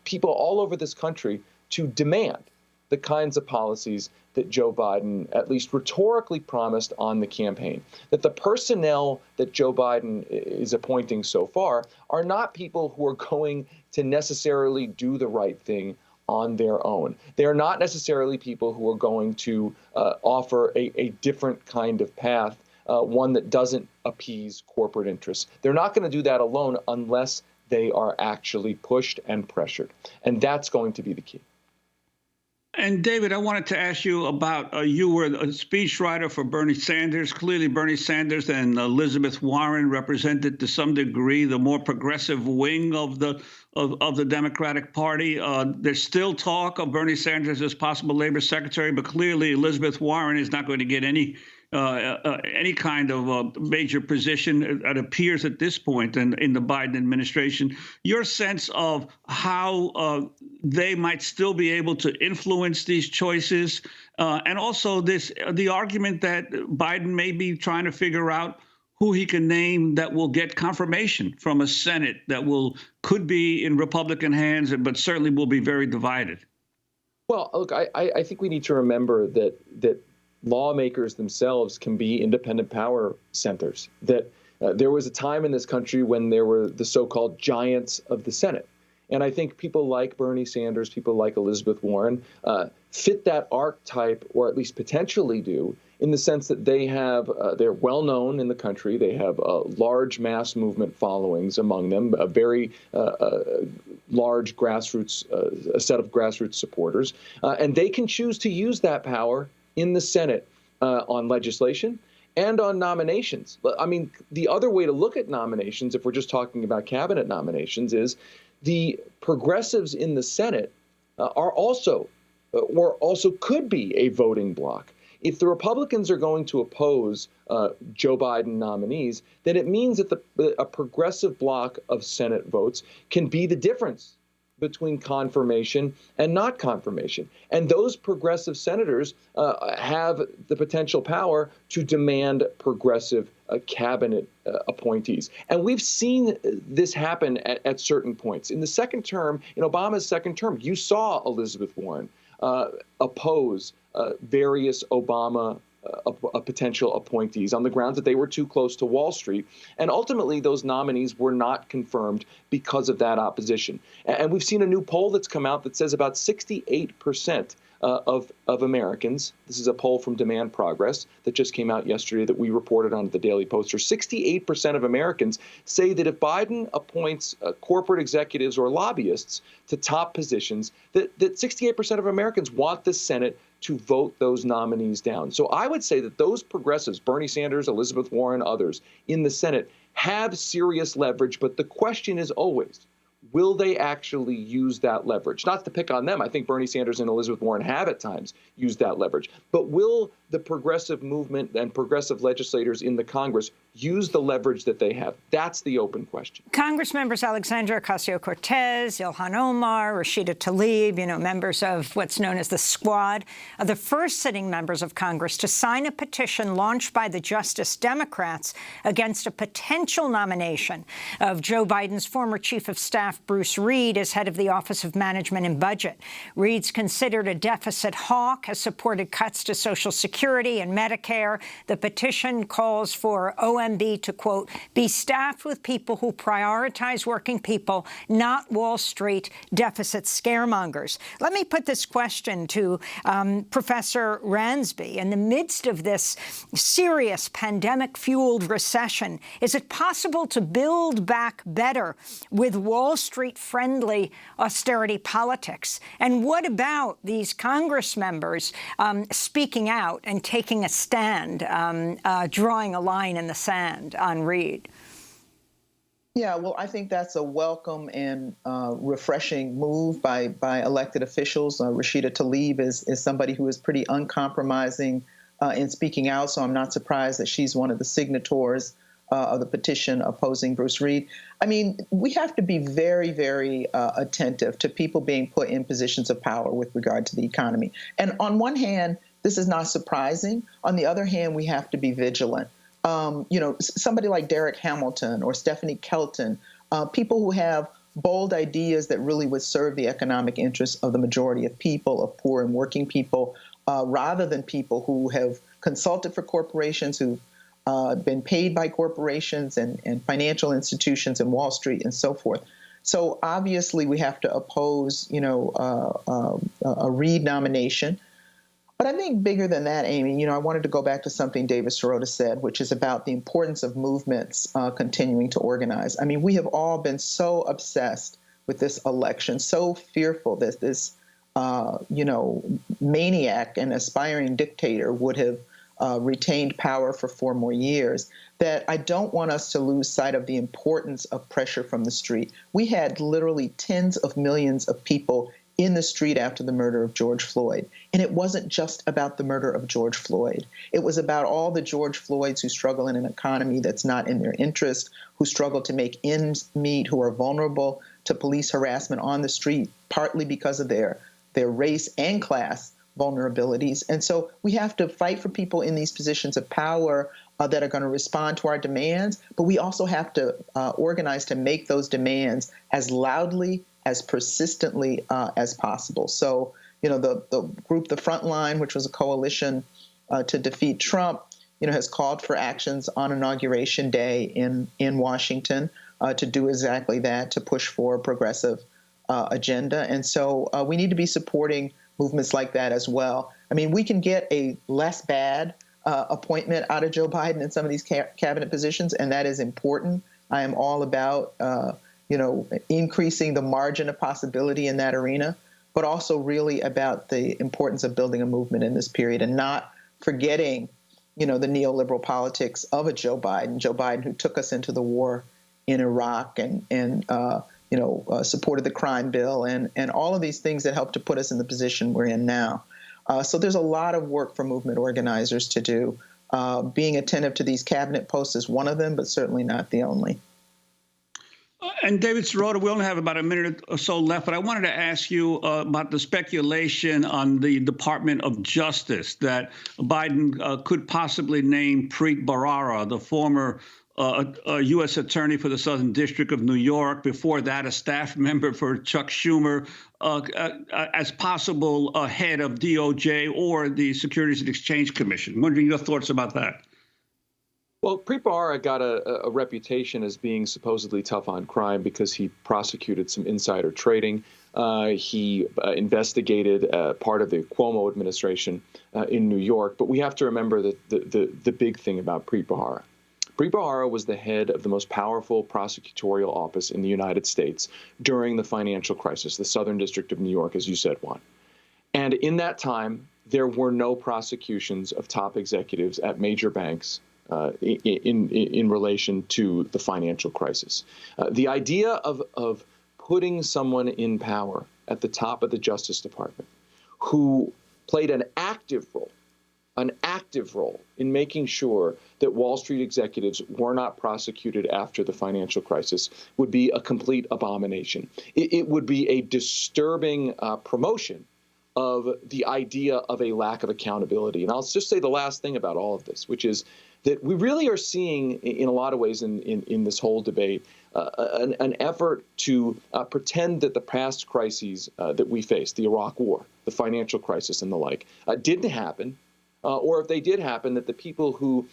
people all over this country to demand the kinds of policies that Joe Biden at least rhetorically promised on the campaign. That the personnel that Joe Biden is appointing so far are not people who are going to necessarily do the right thing on their own. They are not necessarily people who are going to offer a different kind of path, one that doesn't appease corporate interests. They're not going to do that alone unless they are actually pushed and pressured. And that's going to be the key. And David, I wanted to ask you about, you were a speechwriter for Bernie Sanders. Clearly, Bernie Sanders and Elizabeth Warren represented to some degree the more progressive wing of the Democratic Party. There's still talk of Bernie Sanders as possible labor secretary, but clearly Elizabeth Warren is not going to get any kind of major position, it appears at this point in the Biden administration. Your sense of how they might still be able to influence these choices, and also the argument that Biden may be trying to figure out who he can name that will get confirmation from a Senate that could be in Republican hands, but certainly will be very divided? Well, look, I think we need to remember that lawmakers themselves can be independent power centers. That there was a time in this country when there were the so-called giants of the Senate. And I think people like Bernie Sanders, people like Elizabeth Warren, fit that archetype, or at least potentially do, in the sense that they're well known in the country. They have large mass movement followings among them, a very large grassroots, a set of grassroots supporters, and they can choose to use that power in the Senate on legislation and on nominations. I mean, the other way to look at nominations, if we're just talking about cabinet nominations, is the progressives in the Senate are also, or also could be, a voting bloc. If the Republicans are going to oppose Joe Biden nominees, then it means that a progressive bloc of Senate votes can be the difference between confirmation and not confirmation. And those progressive senators have the potential power to demand progressive cabinet appointees. And we've seen this happen at certain points. In the second term, in Obama's second term, you saw Elizabeth Warren oppose various Obama potential appointees on the grounds that they were too close to Wall Street. And ultimately, those nominees were not confirmed because of that opposition. And we've seen a new poll that's come out that says about 68% of Americans, this is a poll from Demand Progress that just came out yesterday that we reported on the Daily Poster, 68% of Americans say that if Biden appoints corporate executives or lobbyists to top positions, that 68% of Americans want the Senate to vote those nominees down. So I would say that those progressives, Bernie Sanders, Elizabeth Warren, others in the Senate, have serious leverage. But the question is always, will they actually use that leverage? Not to pick on them. I think Bernie Sanders and Elizabeth Warren have at times used that leverage. But will the progressive movement and progressive legislators in the Congress use the leverage that they have? That's the open question. Congress members Alexandria Ocasio-Cortez, Ilhan Omar, Rashida Tlaib, members of what's known as the Squad, are the first sitting members of Congress to sign a petition launched by the Justice Democrats against a potential nomination of Joe Biden's former chief of staff, Bruce Reed, as head of the Office of Management and Budget. Reed's considered a deficit hawk, has supported cuts to Social Security and Medicare. The petition calls for OMB to, quote, be staffed with people who prioritize working people, not Wall Street deficit scaremongers. Let me put this question to Professor Ransby. In the midst of this serious pandemic-fueled recession, is it possible to build back better with Wall Street-friendly austerity politics? And what about these Congress members speaking out and taking a stand, drawing a line in the sand on Reed? Yeah, well, I think that's a welcome and refreshing move by elected officials. Rashida Tlaib is somebody who is pretty uncompromising in speaking out, so I'm not surprised that she's one of the signatories of the petition opposing Bruce Reed. I mean, we have to be very, very attentive to people being put in positions of power with regard to the economy. And on one hand, this is not surprising. On the other hand, we have to be vigilant. Somebody like Derek Hamilton or Stephanie Kelton, people who have bold ideas that really would serve the economic interests of the majority of people, of poor and working people, rather than people who have consulted for corporations, who've been paid by corporations and financial institutions and Wall Street and so forth. So obviously we have to oppose, a Reed nomination. But I think bigger than that, Amy, I wanted to go back to something David Sirota said, which is about the importance of movements continuing to organize. I mean, we have all been so obsessed with this election, so fearful that this, maniac and aspiring dictator would have retained power for 4 more years, that I don't want us to lose sight of the importance of pressure from the street. We had literally tens of millions of people in the street after the murder of George Floyd. And it wasn't just about the murder of George Floyd. It was about all the George Floyds who struggle in an economy that's not in their interest, who struggle to make ends meet, who are vulnerable to police harassment on the street, partly because of their race and class vulnerabilities. And so we have to fight for people in these positions of power that are going to respond to our demands, but we also have to organize to make those demands as loudly, as persistently as possible. So, the group, the Frontline, which was a coalition to defeat Trump, has called for actions on Inauguration Day in Washington to do exactly that, to push for a progressive agenda. And so we need to be supporting movements like that as well. I mean, we can get a less bad appointment out of Joe Biden in some of these cabinet positions, and that is important. I am all about, increasing the margin of possibility in that arena, but also really about the importance of building a movement in this period and not forgetting, the neoliberal politics of a Joe Biden who took us into the war in Iraq and supported the crime bill and all of these things that helped to put us in the position we're in now. So there's a lot of work for movement organizers to do. Being attentive to these cabinet posts is one of them, but certainly not the only. And David Sirota, we only have about a minute or so left, but I wanted to ask you about the speculation on the Department of Justice that Biden could possibly name Preet Bharara, the former U.S. Attorney for the Southern District of New York, before that a staff member for Chuck Schumer, as possible head of DOJ or the Securities and Exchange Commission. I'm wondering your thoughts about that. Well, Preet Bharara got a reputation as being supposedly tough on crime because he prosecuted some insider trading. He investigated part of the Cuomo administration in New York. But we have to remember that the big thing about Preet Bharara. Preet Bharara was the head of the most powerful prosecutorial office in the United States during the financial crisis, the Southern District of New York, as you said, Juan. And in that time, there were no prosecutions of top executives at major banks in relation to the financial crisis. The idea of putting someone in power at the top of the Justice Department who played an active role in making sure that Wall Street executives were not prosecuted after the financial crisis would be a complete abomination. It would be a disturbing promotion of the idea of a lack of accountability. And I'll just say the last thing about all of this, which is that we really are seeing, in a lot of ways in this whole debate, an effort to pretend that the past crises that we faced, the Iraq War, the financial crisis and the like, didn't happen. Or if they did happen, that the people who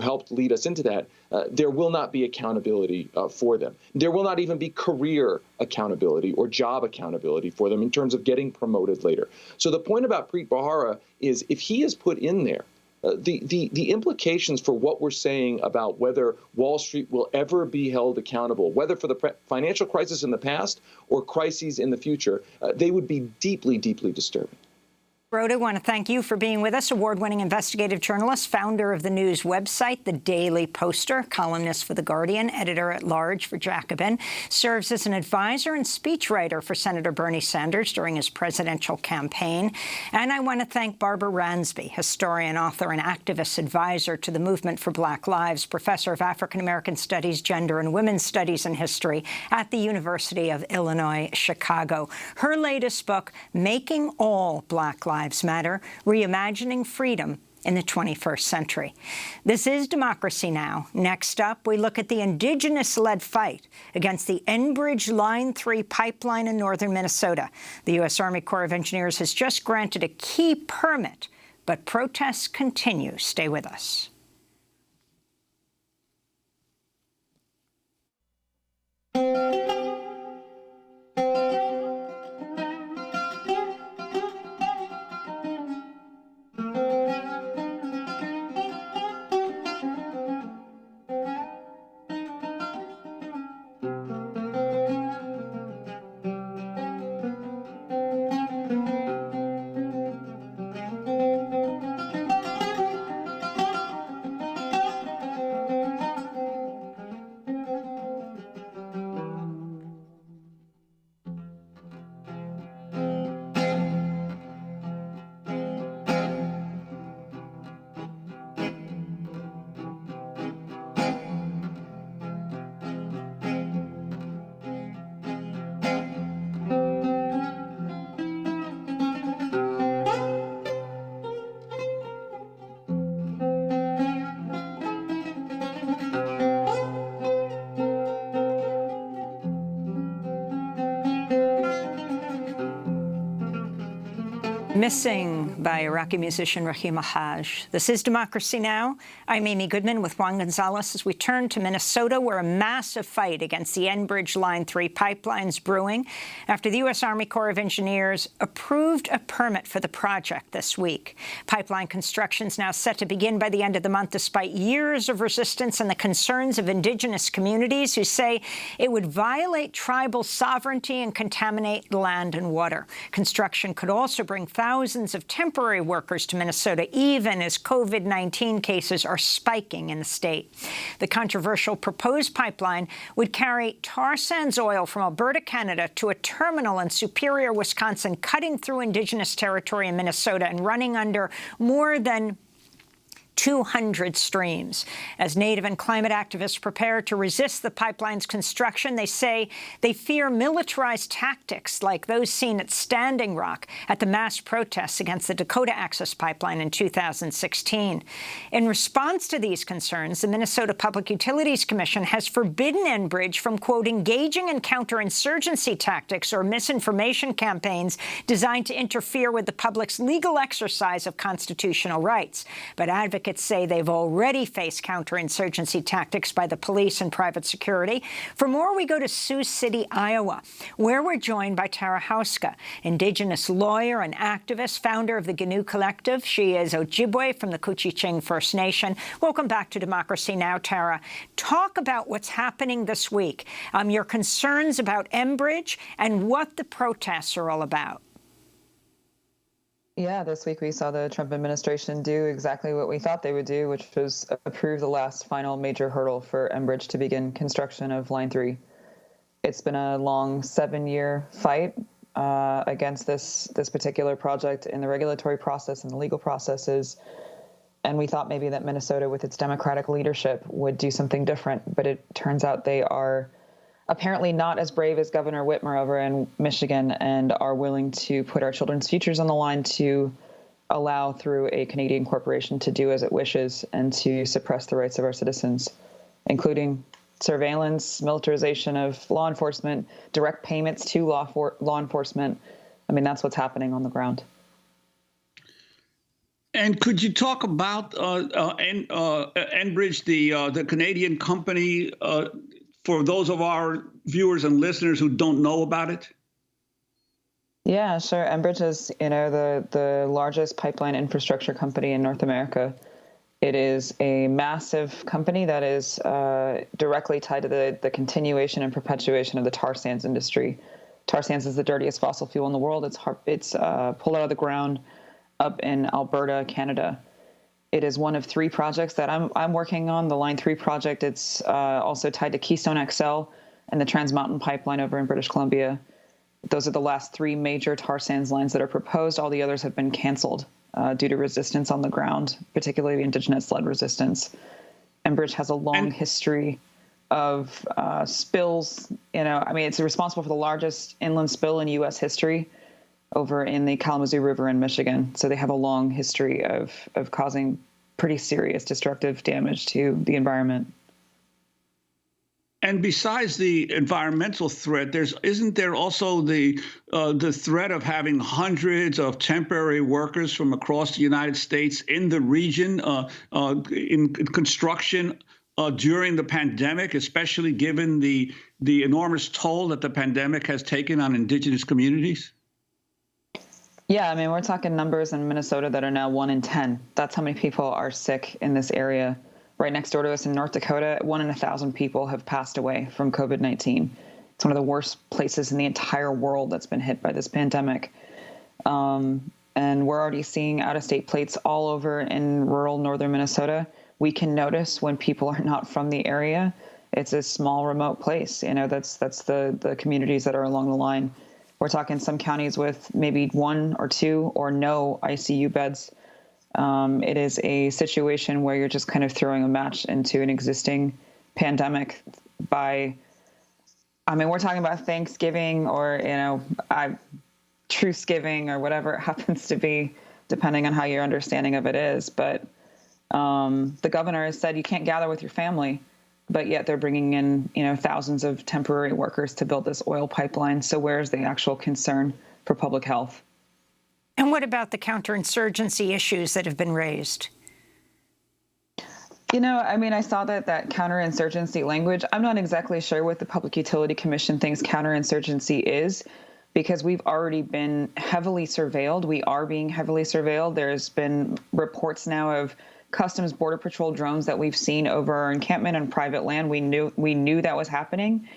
helped lead us into that, there will not be accountability for them. There will not even be career accountability or job accountability for them in terms of getting promoted later. So the point about Preet Bharara is if he is put in there, the implications for what we're saying about whether Wall Street will ever be held accountable, whether for the financial crisis in the past or crises in the future, they would be deeply, deeply disturbing. Rhoda, I want to thank you for being with us, award-winning investigative journalist, founder of the news website, The Daily Poster, columnist for The Guardian, editor-at-large for Jacobin, serves as an advisor and speechwriter for Senator Bernie Sanders during his presidential campaign. And I want to thank Barbara Ransby, historian, author, and activist advisor to the Movement for Black Lives, professor of African-American Studies, Gender and Women's Studies and History at the University of Illinois, Chicago. Her latest book, Making All Black Lives Matter, Reimagining Freedom in the 21st Century. This is Democracy Now! Next up, we look at the indigenous-led fight against the Enbridge Line 3 pipeline in northern Minnesota. The U.S. Army Corps of Engineers has just granted a key permit, but protests continue. Stay with us. Missing by Iraqi musician Rahima Haj. This is Democracy Now! I'm Amy Goodman with Juan Gonzalez as we turn to Minnesota, where a massive fight against the Enbridge Line 3 pipelines brewing after the U.S. Army Corps of Engineers approved a permit for the project this week. Pipeline construction is now set to begin by the end of the month, despite years of resistance and the concerns of indigenous communities who say it would violate tribal sovereignty and contaminate land and water. Construction could also bring thousands of temporary workers to Minnesota, even as COVID-19 cases are spiking in the state. The controversial proposed pipeline would carry tar sands oil from Alberta, Canada, to a terminal in Superior, Wisconsin, cutting through Indigenous territory in Minnesota and running under more than 200 streams. As Native and climate activists prepare to resist the pipeline's construction, they say they fear militarized tactics like those seen at Standing Rock at the mass protests against the Dakota Access Pipeline in 2016. In response to these concerns, the Minnesota Public Utilities Commission has forbidden Enbridge from, quote, engaging in counterinsurgency tactics or misinformation campaigns designed to interfere with the public's legal exercise of constitutional rights. But advocates say they've already faced counterinsurgency tactics by the police and private security. For more, we go to Sioux City, Iowa, where we're joined by Tara Hauska, Indigenous lawyer and activist, founder of the GNU Collective. She is Ojibwe from the Couchiching First Nation. Welcome back to Democracy Now!, Tara. Talk about what's happening this week, your concerns about Enbridge and what the protests are all about. Yeah, this week we saw the Trump administration do exactly what we thought they would do, which was approve the last final major hurdle for Enbridge to begin construction of Line 3. It's been a long 7-year fight against this particular project in the regulatory process and the legal processes. And we thought maybe that Minnesota, with its Democratic leadership, would do something different. But it turns out they are apparently not as brave as Governor Whitmer over in Michigan and are willing to put our children's futures on the line to allow through a Canadian corporation to do as it wishes and to suppress the rights of our citizens, including surveillance, militarization of law enforcement, direct payments to law enforcement. I mean, that's what's happening on the ground. And could you talk about Enbridge, the Canadian company, for those of our viewers and listeners who don't know about it? Yeah, sure. Enbridge is, the largest pipeline infrastructure company in North America. It is a massive company that is directly tied to the continuation and perpetuation of the tar sands industry. Tar sands is the dirtiest fossil fuel in the world. It's pulled out of the ground up in Alberta, Canada. It is one of 3 projects that I'm working on. The Line 3 project, it's also tied to Keystone XL and the Trans Mountain Pipeline over in British Columbia. Those are the last 3 major tar sands lines that are proposed. All the others have been canceled due to resistance on the ground, particularly Indigenous-led resistance. Enbridge has a long history of spills. It's responsible for the largest inland spill in U.S. history over in the Kalamazoo River in Michigan. So they have a long history of causing pretty serious destructive damage to the environment. And besides the environmental threat, isn't there also the threat of having hundreds of temporary workers from across the United States in the region in construction during the pandemic, especially given the enormous toll that the pandemic has taken on Indigenous communities? Yeah, we're talking numbers in Minnesota that are now 1 in 10. That's how many people are sick in this area. Right next door to us in North Dakota, 1 in 1,000 people have passed away from COVID-19. It's one of the worst places in the entire world that's been hit by this pandemic. And we're already seeing out-of-state plates all over in rural northern Minnesota. We can notice when people are not from the area. It's a small, remote place. That's the communities that are along the line. We're talking some counties with maybe 1 or 2 or no ICU beds. It is a situation where you're just kind of throwing a match into an existing pandemic we're talking about Thanksgiving or, Truthsgiving or whatever it happens to be, depending on how your understanding of it is. But the governor has said you can't gather with your family. But yet they're bringing in, thousands of temporary workers to build this oil pipeline. So where's the actual concern for public health? And what about the counterinsurgency issues that have been raised? You know, I mean, I saw that counterinsurgency language. I'm not exactly sure what the Public Utility Commission thinks counterinsurgency is, because we've already been heavily surveilled. We are being heavily surveilled. There's been reports now of Customs Border Patrol drones that we've seen over our encampment on private land. We knew that was happening.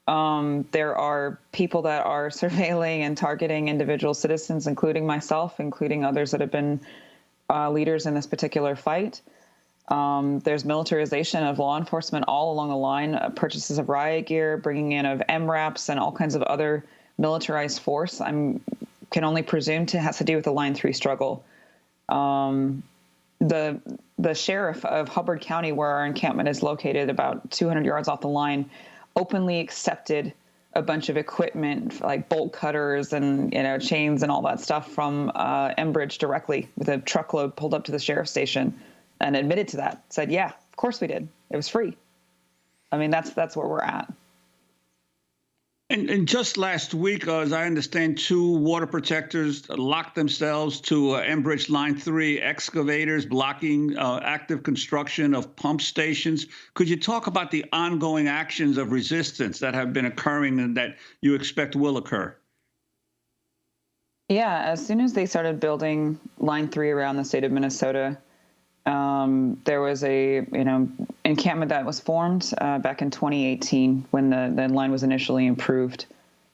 There are people that are surveilling and targeting individual citizens, including myself, including others that have been leaders in this particular fight. There's militarization of law enforcement all along the line, purchases of riot gear, bringing in of MRAPs and all kinds of other militarized force. I can only presume it has to do with the Line 3 struggle. The sheriff of Hubbard County, where our encampment is located about 200 yards off the line, openly accepted a bunch of equipment like bolt cutters and chains and all that stuff from Enbridge directly with a truckload pulled up to the sheriff's station, and admitted to that. Said, yeah, of course we did. It was free. I mean, that's where we're at. And just last week, as I understand, 2 water protectors locked themselves to Enbridge Line 3 excavators blocking active construction of pump stations. Could you talk about the ongoing actions of resistance that have been occurring and that you expect will occur? Yeah, as soon as they started building Line 3 around the state of Minnesota, there was a encampment that was formed back in 2018 when the line was initially improved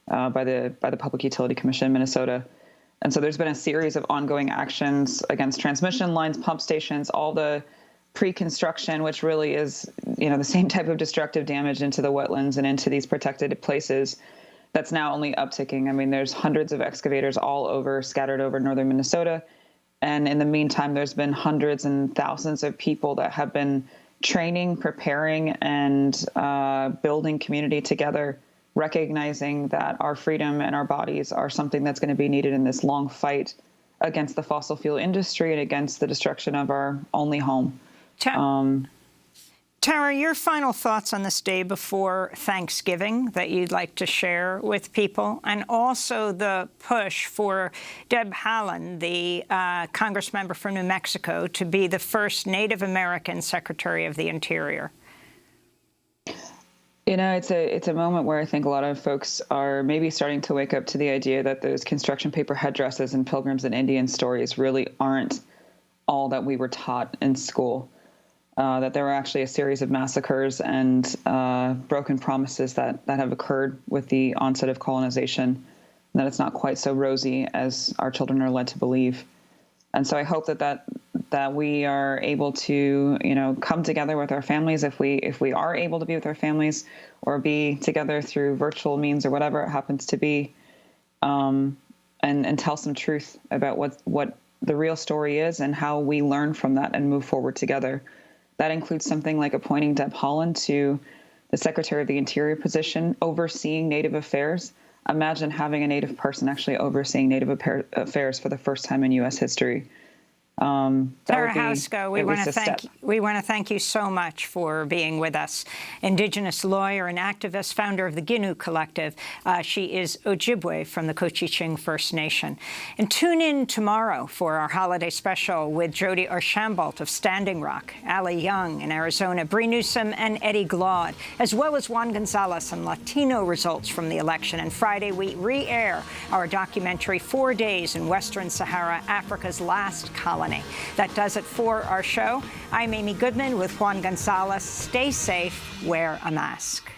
by the Public Utility Commission in Minnesota. And so there's been a series of ongoing actions against transmission lines, pump stations, all the pre-construction, which really is the same type of destructive damage into the wetlands and into these protected places. That's now only upticking. I mean, there's hundreds of excavators all over, scattered over northern Minnesota. And in the meantime, there's been hundreds and thousands of people that have been training, preparing, and building community together, recognizing that our freedom and our bodies are something that's going to be needed in this long fight against the fossil fuel industry and against the destruction of our only home. Tara, your final thoughts on this day before Thanksgiving that you'd like to share with people, and also the push for Deb Haaland, the Congress member from New Mexico, to be the first Native American Secretary of the Interior. It's a moment where I think a lot of folks are maybe starting to wake up to the idea that those construction paper headdresses and Pilgrims and Indian stories really aren't all that we were taught in school. That there were actually a series of massacres and broken promises that have occurred with the onset of colonization, and that it's not quite so rosy as our children are led to believe. And so I hope that we are able to, come together with our families if we are able to be with our families, or be together through virtual means or whatever it happens to be, and tell some truth about what the real story is and how we learn from that and move forward together. That includes something like appointing Deb Haaland to the Secretary of the Interior position, overseeing Native affairs. Imagine having a Native person actually overseeing Native affairs for the first time in U.S. history. Tara Housko, we want to thank you so much for being with us. Indigenous lawyer and activist, founder of the Ginu Collective. She is Ojibwe from the Cochiching First Nation. And tune in tomorrow for our holiday special with Jody Archambault of Standing Rock, Ali Young in Arizona, Bree Newsom and Eddie Glaude, as well as Juan Gonzalez on Latino results from the election. And Friday, we re-air our documentary 4 Days in Western Sahara, Africa's Last Colony. That does it for our show. I'm Amy Goodman with Juan Gonzalez. Stay safe, wear a mask.